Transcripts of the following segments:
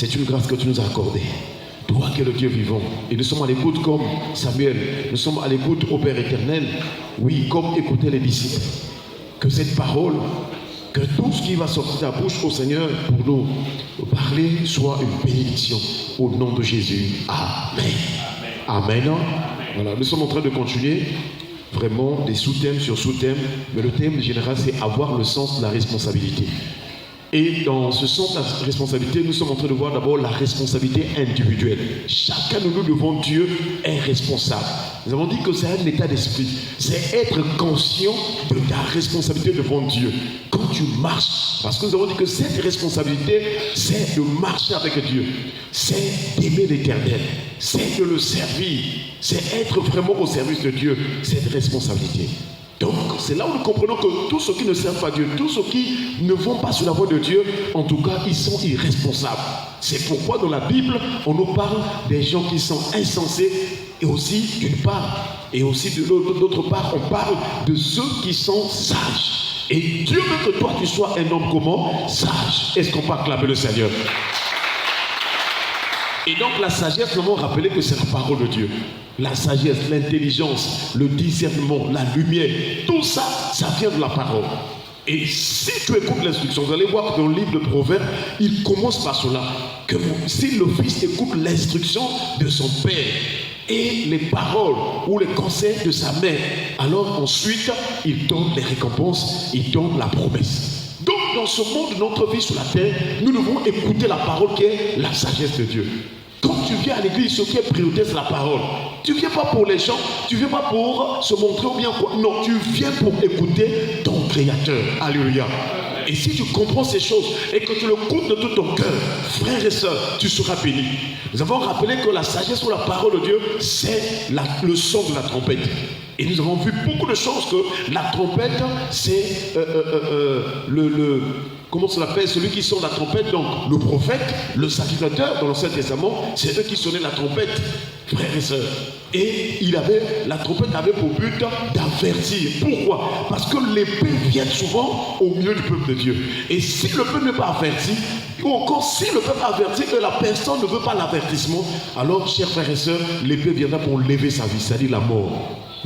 c'est une grâce que tu nous as accordée. Toi qui es le Dieu vivant. Et nous sommes à l'écoute comme Samuel. Nous sommes à l'écoute au Père éternel. Oui, comme écoutaient les disciples. Que cette parole, que tout ce qui va sortir de ta bouche au Seigneur pour nous parler soit une bénédiction. Au nom de Jésus. Amen. Amen. Voilà, nous sommes en train de continuer. Vraiment des sous-thèmes sur sous-thèmes. Mais le thème général, c'est avoir le sens de la responsabilité. Et dans ce sens de la responsabilité, nous sommes en train de voir d'abord la responsabilité individuelle. Chacun de nous devant Dieu est responsable. Nous avons dit que c'est un état d'esprit. C'est être conscient de ta responsabilité devant Dieu. Quand tu marches, parce que nous avons dit que cette responsabilité, c'est de marcher avec Dieu. C'est d'aimer l'Éternel. C'est de le servir. C'est être vraiment au service de Dieu. Cette responsabilité. Donc, c'est là où nous comprenons que tous ceux qui ne servent pas Dieu, tous ceux qui ne vont pas sur la voie de Dieu, en tout cas, ils sont irresponsables. C'est pourquoi dans la Bible, on nous parle des gens qui sont insensés, et aussi d'une part, et aussi d'autre part, on parle de ceux qui sont sages. Et Dieu veut que toi, tu sois un homme comment? Sage. Est-ce qu'on peut acclamer le Seigneur? Et donc la sagesse, nous avons rappelé que c'est la parole de Dieu. La sagesse, l'intelligence, le discernement, la lumière, tout ça, ça vient de la parole. Et si tu écoutes l'instruction, vous allez voir que dans le livre de Proverbes, il commence par cela. Que si le fils écoute l'instruction de son père et les paroles ou les conseils de sa mère, alors ensuite, il donne les récompenses, il donne la promesse. Donc dans ce monde de notre vie sur la terre, nous devons écouter la parole qui est la sagesse de Dieu. Quand tu viens à l'église, ce qui est prioritaire, c'est la parole. Tu ne viens pas pour les gens, tu ne viens pas pour se montrer ou bien quoi. Non, tu viens pour écouter ton Créateur. Alléluia. Et si tu comprends ces choses et que tu le écoutes de tout ton cœur, frères et sœurs, tu seras béni. Nous avons rappelé que la sagesse ou la parole de Dieu, c'est le son de la trompette. Et nous avons vu beaucoup de choses que la trompette, c'est comment on l'appelle, celui qui sonne la trompette, donc le prophète, le sacrificateur dans l'Ancien Testament, c'est eux qui sonnaient la trompette, frères et sœurs. Et la trompette avait pour but d'avertir. Pourquoi? Parce que l'épée vient souvent au milieu du peuple de Dieu. Et si le peuple n'est pas averti, ou encore si le peuple avertit que la personne ne veut pas l'avertissement, alors, chers frères et sœurs, l'épée viendra pour lever sa vie, c'est-à-dire la mort.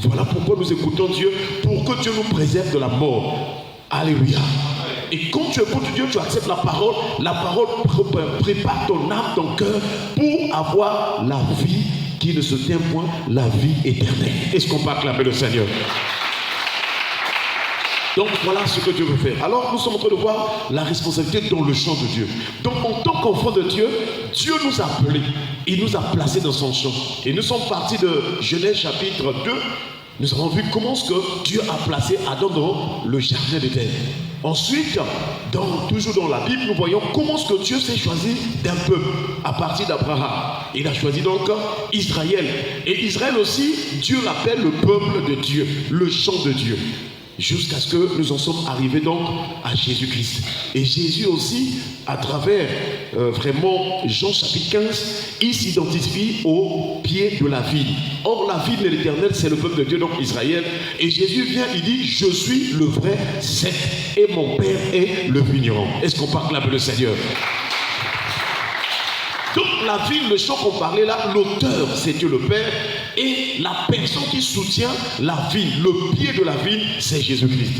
Voilà pourquoi nous écoutons Dieu, pour que Dieu nous préserve de la mort. Alléluia. Et quand tu écoutes Dieu, tu acceptes la parole prépare ton âme, ton cœur, pour avoir la vie qui ne se tient point, la vie éternelle. Est-ce qu'on peut acclamer le Seigneur? Donc voilà ce que Dieu veut faire. Alors nous sommes en train de voir la responsabilité dans le champ de Dieu. Donc en tant qu'enfant de Dieu, Dieu nous a appelés. Il nous a placés dans son champ. Et nous sommes partis de Genèse chapitre 2. Nous avons vu comment ce que Dieu a placé Adam dans le jardin d'Éden. Ensuite, toujours dans la Bible, nous voyons comment ce que Dieu s'est choisi d'un peuple à partir d'Abraham. Il a choisi donc Israël. Et Israël aussi, Dieu l'appelle le peuple de Dieu, le champ de Dieu. Jusqu'à ce que nous en sommes arrivés donc à Jésus-Christ. Et Jésus aussi, à travers vraiment Jean chapitre 15, il s'identifie au pied de la vigne. Or la vigne de l'Éternel, c'est le peuple de Dieu, donc Israël. Et Jésus vient, il dit, je suis le vrai cep et mon Père est le vigneron. Est-ce qu'on parle là le Seigneur? Donc la vigne, le champ qu'on parlait là, l'auteur c'est Dieu le Père et la personne qui soutient la vigne, le pied de la vigne, c'est Jésus-Christ.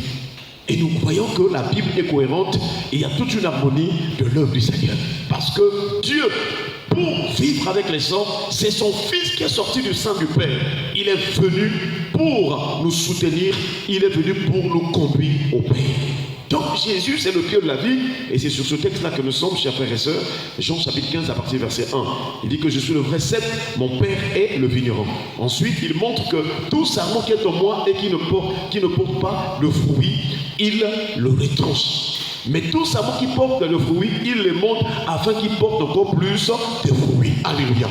Et nous voyons que la Bible est cohérente et il y a toute une harmonie de l'œuvre du Seigneur. Parce que Dieu, pour vivre avec les hommes, c'est son Fils qui est sorti du sein du Père. Il est venu pour nous soutenir, il est venu pour nous conduire au Père. Donc Jésus c'est le pied de la vie et c'est sur ce texte là que nous sommes, chers frères et sœurs. Jean chapitre 15 à partir du verset 1, il dit que je suis le vrai cep, mon Père est le vigneron. Ensuite il montre que tout sarment qui est en moi et qui ne porte pas le fruit, il le retranche. Mais tout sarment qui porte le fruit, il les monte afin qu'il porte encore plus de fruits. Alléluia.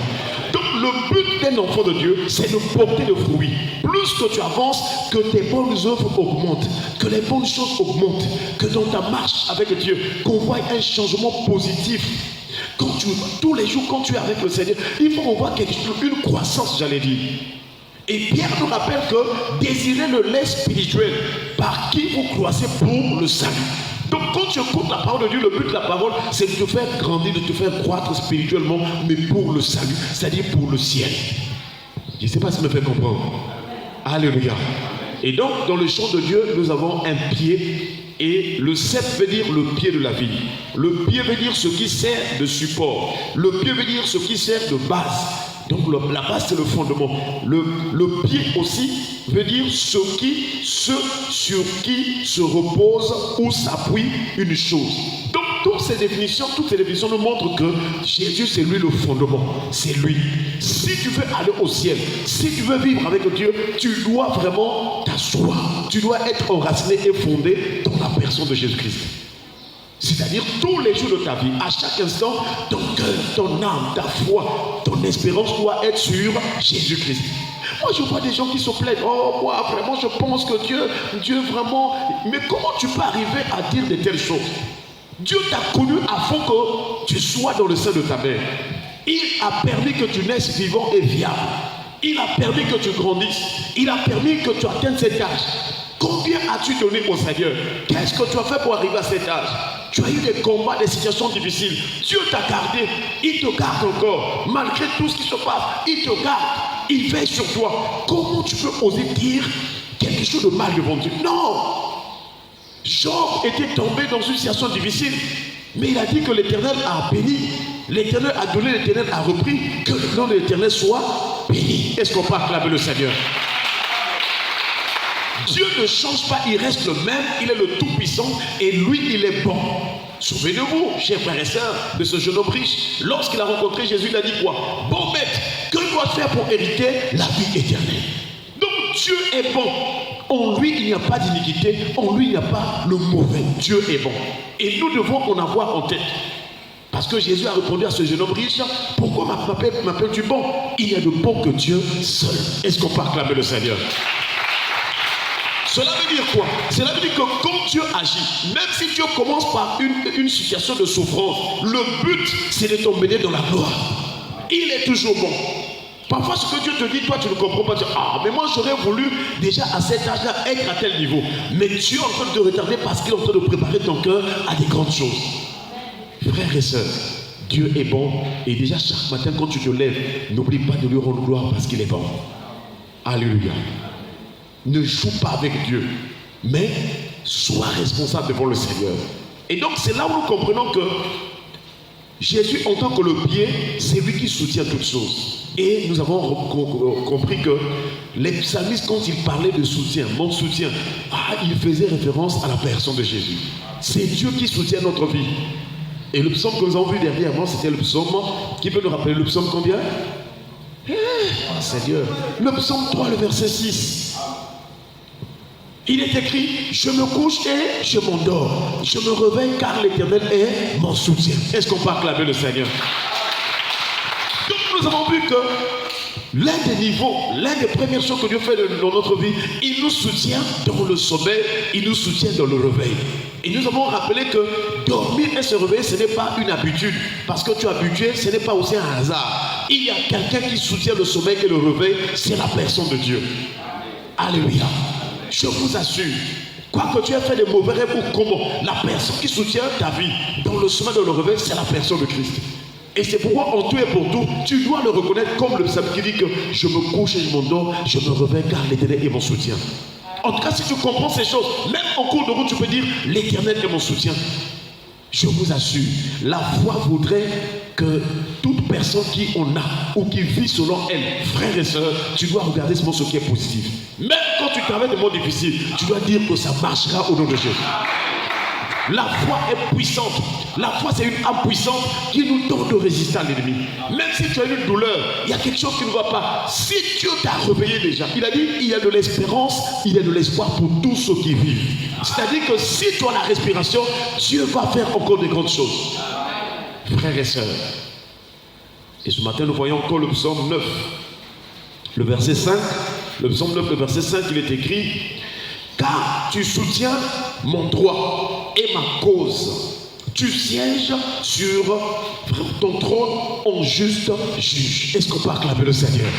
Donc le but d'un enfant de Dieu, c'est de porter le fruit. Plus que tu avances, que tes bonnes œuvres augmentent, que les bonnes choses augmentent, que dans ta marche avec Dieu, qu'on voit un changement positif. Tous les jours, quand tu es avec le Seigneur, il faut qu'on voit une croissance, j'allais dire. Et Pierre nous rappelle que désirez le lait spirituel par qui vous croissez pour le salut. Donc quand tu écoutes la parole de Dieu, le but de la parole, c'est de te faire grandir, de te faire croître spirituellement, mais pour le salut, c'est-à-dire pour le ciel. Je ne sais pas si me fait comprendre. Alléluia. Et donc, dans le champ de Dieu, nous avons un pied. Et le cep veut dire le pied de la vie. Le pied veut dire ce qui sert de support. Le pied veut dire ce qui sert de base. Donc la base, c'est le fondement. Le pied aussi veut dire ce sur qui se repose ou s'appuie une chose. Donc toutes ces définitions nous montrent que Jésus, c'est lui le fondement. C'est lui. Si tu veux aller au ciel, si tu veux vivre avec Dieu, tu dois vraiment t'asseoir. Tu dois être enraciné et fondé dans la personne de Jésus-Christ. C'est-à-dire tous les jours de ta vie, à chaque instant, ton cœur, ton âme, ta foi, ton espérance doit être sur Jésus-Christ. Moi, je vois des gens qui se plaignent. Oh, moi, vraiment, je pense que Dieu vraiment... Mais comment tu peux arriver à dire de telles choses? Dieu t'a connu afin que tu sois dans le sein de ta mère. Il a permis que tu naisses vivant et viable. Il a permis que tu grandisses. Il a permis que tu atteignes cet âge. Combien as-tu donné au Seigneur? Qu'est-ce que tu as fait pour arriver à cet âge? Tu as eu des combats, des situations difficiles. Dieu t'a gardé. Il te garde encore. Malgré tout ce qui se passe, il te garde. Il veille sur toi. Comment tu peux oser dire quelque chose de mal devant Dieu? Non! Job était tombé dans une situation difficile. Mais il a dit que l'Éternel a béni. L'Éternel a donné, l'Éternel a repris. Que le nom de l'Éternel soit béni. Est-ce qu'on peut acclamer le Seigneur? Dieu ne change pas, il reste le même, il est le Tout-Puissant et lui, il est bon. Souvenez-vous, chers frères et sœurs, de ce jeune homme riche. Lorsqu'il a rencontré Jésus, il a dit quoi? Bon maître, que dois-je faire pour hériter la vie éternelle? Donc Dieu est bon. En lui, il n'y a pas d'iniquité. En lui, il n'y a pas le mauvais. Dieu est bon. Et nous devons en avoir en tête. Parce que Jésus a répondu à ce jeune homme riche, pourquoi m'appelles-tu bon? Il n'y a de bon que Dieu seul. Est-ce qu'on peut acclamer le Seigneur? Cela veut dire quoi? Cela veut dire que quand Dieu agit, même si Dieu commence par une situation de souffrance, le but, c'est de t'emmener dans la gloire. Il est toujours bon. Parfois, ce que Dieu te dit, toi, tu ne comprends pas. Tu dis, ah, mais moi, j'aurais voulu déjà à cet âge-là être à tel niveau. Mais Dieu est en train de te retarder parce qu'il est en train de préparer ton cœur à des grandes choses. Frères et sœurs, Dieu est bon. Et déjà, chaque matin, quand tu te lèves, n'oublie pas de lui rendre gloire parce qu'il est bon. Alléluia. Ne joue pas avec Dieu, mais sois responsable devant le Seigneur. Et donc c'est là où nous comprenons que Jésus, en tant que le pied, c'est lui qui soutient toutes choses. Et nous avons compris que les psalmistes, quand ils parlaient de soutien, mon soutien, ils faisaient référence à la personne de Jésus. C'est Dieu qui soutient notre vie. Et le psaume que nous avons vu dernièrement, c'était le psaume, qui peut nous rappeler le psaume combien? Seigneur, le psaume 3, le verset 6. Il est écrit, je me couche et je m'endors. Je me réveille car l'Éternel est mon soutien. Est-ce qu'on peut acclamer le Seigneur? Donc nous avons vu que l'un des niveaux, l'une des premières choses que Dieu fait dans notre vie, il nous soutient dans le sommeil, il nous soutient dans le réveil. Et nous avons rappelé que dormir et se réveiller, ce n'est pas une habitude. Parce que tu es habitué, ce n'est pas aussi un hasard. Il y a quelqu'un qui soutient le sommeil et le réveil, c'est la personne de Dieu. Alléluia. Je vous assure, quoi que tu aies fait de mauvais rêves ou comment, la personne qui soutient ta vie dans le sommeil, dans le réveil, c'est la personne de Christ. Et c'est pourquoi en tout et pour tout, tu dois le reconnaître comme le psaume qui dit que je me couche et je m'endors, je me réveille car l'Éternel est mon soutien. En tout cas, si tu comprends ces choses, même en cours de route, tu peux dire l'Éternel est mon soutien. Je vous assure, la foi voudrait que toute personne qui en a ou qui vit selon elle, frères et sœurs, tu dois regarder seulement ce qui est positif. Même quand tu travailles des mots difficiles, tu dois dire que ça marchera au nom de Jésus. La foi est puissante. La foi, c'est une âme puissante qui nous donne de résister à l'ennemi. Même si tu as une douleur, il y a quelque chose qui ne va pas. Si Dieu t'a réveillé déjà, il a dit, il y a de l'espérance, il y a de l'espoir pour tous ceux qui vivent. C'est-à-dire que si tu as la respiration, Dieu va faire encore de grandes choses. Frères et sœurs, et ce matin, nous voyons encore le psaume 9, le verset 5. Le psaume 9, le verset 5, il est écrit, car tu soutiens mon droit et ma cause. Tu sièges sur ton trône en juste juge. Est-ce qu'on peut acclamer le Seigneur?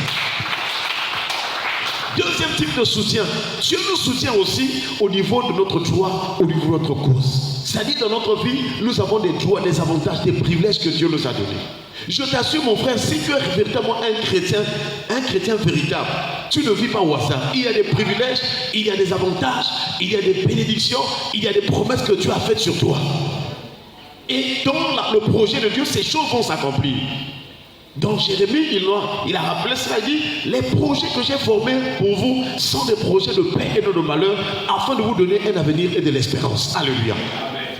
Deuxième type de soutien. Dieu nous soutient aussi au niveau de notre droit, au niveau de notre cause. C'est-à-dire dans notre vie, nous avons des droits, des avantages, des privilèges que Dieu nous a donnés. Je t'assure mon frère, si tu es véritablement un chrétien véritable, tu ne vis pas au hasard. Il y a des privilèges, il y a des avantages, il y a des bénédictions, il y a des promesses que Dieu a faites sur toi. Et dans le projet de Dieu, ces choses vont s'accomplir. Dans Jérémie, il a rappelé cela, il dit, les projets que j'ai formés pour vous sont des projets de paix et non de malheur, afin de vous donner un avenir et de l'espérance. Alléluia.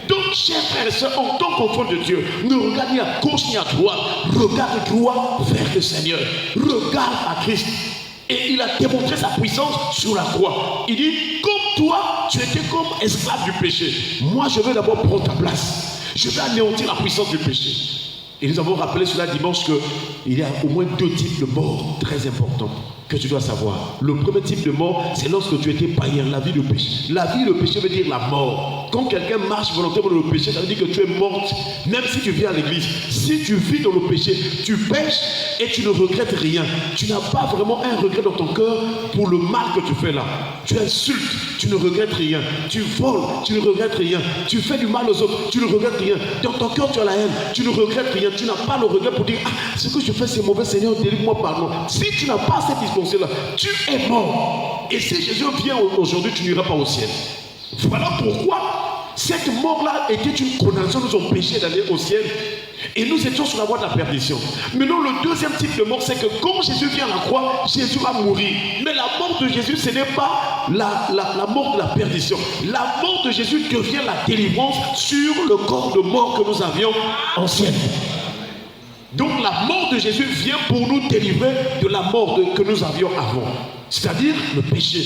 Donc, chers frères et sœurs, en tant qu'enfant de Dieu, ne regarde ni à gauche ni à droite, regarde droit vers le Seigneur, regarde à Christ. Et il a démontré sa puissance sur la croix. Il dit, comme toi, tu étais comme esclave du péché. Moi, je vais d'abord prendre ta place. Je vais anéantir la puissance du péché. Et nous avons rappelé cela dimanche qu'il y a au moins 2 types de morts très importants que tu dois savoir. Le premier type de mort, c'est lorsque tu étais païen, la vie de péché. La vie de péché veut dire la mort. Quand quelqu'un marche volontairement dans le péché, ça veut dire que tu es morte, même si tu viens à l'église. Si tu vis dans le péché, tu pêches et tu ne regrettes rien. Tu n'as pas vraiment un regret dans ton cœur pour le mal que tu fais là. Tu insultes, tu ne regrettes rien. Tu voles, tu ne regrettes rien. Tu fais du mal aux autres, tu ne regrettes rien. Dans ton cœur, tu as la haine, tu ne regrettes rien. Tu n'as pas le regret pour dire, ah, ce que je fais c'est mauvais, Seigneur, délivre-moi, pardon. Si tu n'as pas cette dispensée-là, tu es mort. Et si Jésus vient aujourd'hui, tu n'iras pas au ciel. Voilà pourquoi cette mort-là était une condamnation de son péché d'aller au ciel. Et nous étions sur la voie de la perdition. Maintenant, le deuxième type de mort, c'est que quand Jésus vient à la croix, Jésus va mourir. Mais la mort de Jésus, ce n'est pas la mort de la perdition. La mort de Jésus devient la délivrance sur le corps de mort que nous avions en ciel. Donc la mort de Jésus vient pour nous délivrer de la mort que nous avions avant. C'est-à-dire le péché.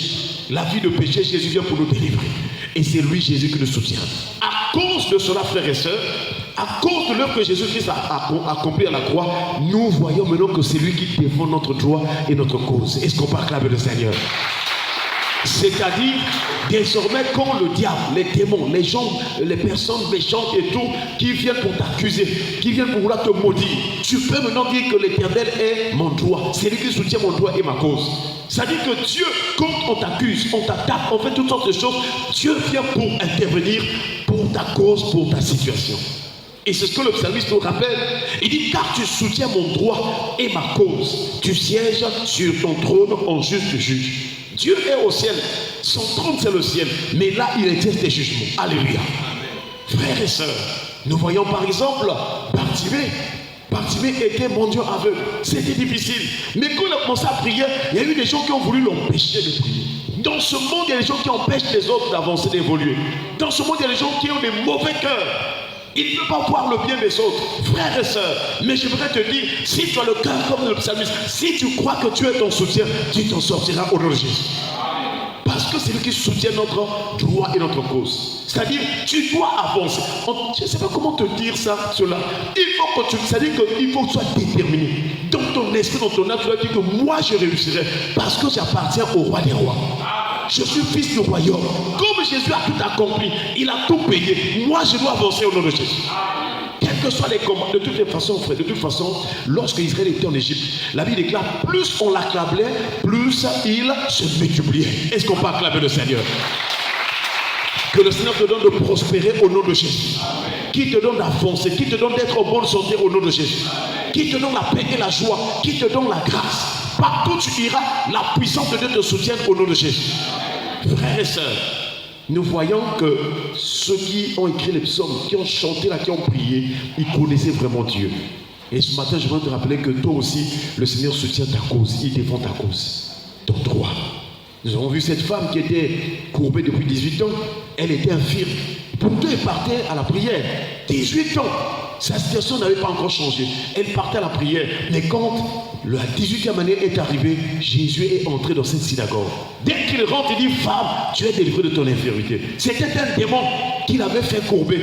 La vie de péché, Jésus vient pour nous délivrer. Et c'est lui, Jésus, qui nous soutient. À cause de cela, frères et sœurs, à cause de l'œuvre que Jésus-Christ a accompli à la croix, nous voyons maintenant que c'est lui qui défend notre droit et notre cause. Est-ce qu'on peut acclamer le Seigneur? C'est-à-dire, désormais, quand le diable, les démons, les gens, les personnes méchantes et tout, qui viennent pour t'accuser, qui viennent pour vouloir te maudire, tu peux maintenant dire que l'Éternel est mon droit. C'est lui qui soutient mon droit et ma cause. C'est-à-dire que Dieu, quand on t'accuse, on t'attaque, on fait toutes sortes de choses, Dieu vient pour intervenir pour ta cause, pour ta situation. Et c'est ce que le psalmiste nous rappelle. Il dit, car tu soutiens mon droit et ma cause. Tu sièges sur ton trône en juste juge. Dieu est au ciel. Son trône, c'est le ciel. Mais là, il exerce des jugements. Alléluia. Frères et sœurs, nous voyons par exemple Bartimée. Bartimée était mendiant aveugle. C'était difficile. Mais quand il a commencé à prier, il y a eu des gens qui ont voulu l'empêcher de prier. Dans ce monde, il y a des gens qui empêchent les autres d'avancer, d'évoluer. Dans ce monde, il y a des gens qui ont des mauvais cœurs. Il ne peut pas voir le bien des autres, frères et sœurs. Mais je voudrais te dire, si tu as le cœur comme le psalmiste, si tu crois que tu es ton soutien, tu t'en sortiras au nom de Jésus. Parce que c'est lui qui soutient notre droit et notre cause. C'est-à-dire, tu dois avancer. Je ne sais pas comment te dire ça, cela. C'est-à-dire qu'il faut que tu sois déterminé. Dans ton esprit, dans ton âme, tu dois dire que moi je réussirai. Parce que j'appartiens au roi des rois. Je suis fils du royaume. Comme Jésus a tout accompli, il a tout payé. Moi, je dois avancer au nom de Jésus. Quels que soient les combats, de toutes les façons, frère, de toute façon, lorsque Israël était en Égypte, la Bible déclare, plus on l'acclamait, plus il se multipliait. Est-ce qu'on peut acclamer le Seigneur? Que le Seigneur te donne de prospérer au nom de Jésus. Qui te donne d'avancer, qui te donne d'être en bonne santé au nom de Jésus. Qui te donne la paix et la joie, qui te donne la grâce. Partout tu iras, la puissance de Dieu te soutienne au nom de Jésus. Frères et sœurs, nous voyons que ceux qui ont écrit les psaumes, qui ont chanté là, qui ont prié, ils connaissaient vraiment Dieu. Et ce matin, je veux te rappeler que toi aussi, le Seigneur soutient ta cause, il défend ta cause, ton droit. Nous avons vu cette femme qui était courbée depuis 18 ans, elle était infirme. Pourtant, elle partait à la prière. 18 ans, sa situation n'avait pas encore changé. Elle partait à la prière. Mais quand la 18e année est arrivée, Jésus est entré dans cette synagogue. Dès qu'il rentre, il dit, femme, tu es délivrée de ton infirmité. C'était un démon qui l'avait fait courber.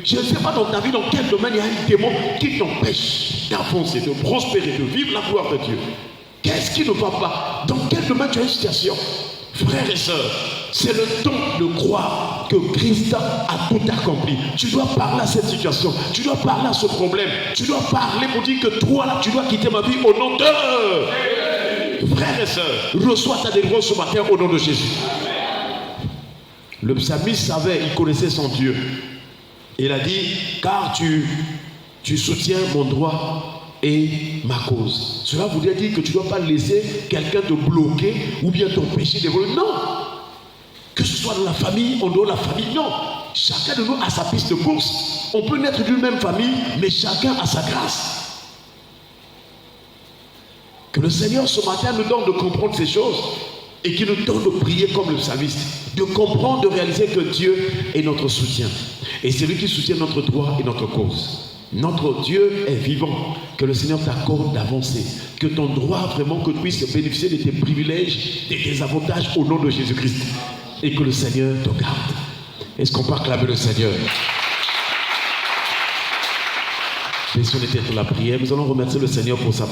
Je ne sais pas dans ta vie, dans quel domaine il y a un démon qui t'empêche d'avancer, de prospérer, de vivre la gloire de Dieu. Qu'est-ce qui ne va pas? Dans quel domaine tu as une situation? Frères et sœurs, c'est le temps de croire que Christ a tout accompli. Tu dois parler à cette situation, tu dois parler à ce problème, tu dois parler pour dire que toi là, tu dois quitter ma vie au nom de... Frères et sœurs, reçois ta délivrance ce matin au nom de Jésus. Le psalmiste savait, il connaissait son Dieu. Il a dit, car tu soutiens mon droit et ma cause. Cela voudrait dire que tu ne dois pas laisser quelqu'un te bloquer ou bien t'empêcher d'évoluer. Non. Que ce soit dans la famille, en dehors de la famille, non. Chacun de nous a sa piste de course. On peut naître d'une même famille, mais chacun a sa grâce. Que le Seigneur ce matin nous donne de comprendre ces choses et qu'il nous donne de prier comme le psalmiste, de comprendre, de réaliser que Dieu est notre soutien. Et c'est lui qui soutient notre droit et notre cause. Notre Dieu est vivant. Que le Seigneur t'accorde d'avancer. Que ton droit, vraiment, que tu puisses bénéficier de tes privilèges, de tes avantages au nom de Jésus-Christ. Et que le Seigneur te garde. Est-ce qu'on peut acclamer le Seigneur? Baissons les têtes pour la prière. Nous allons remercier le Seigneur pour sa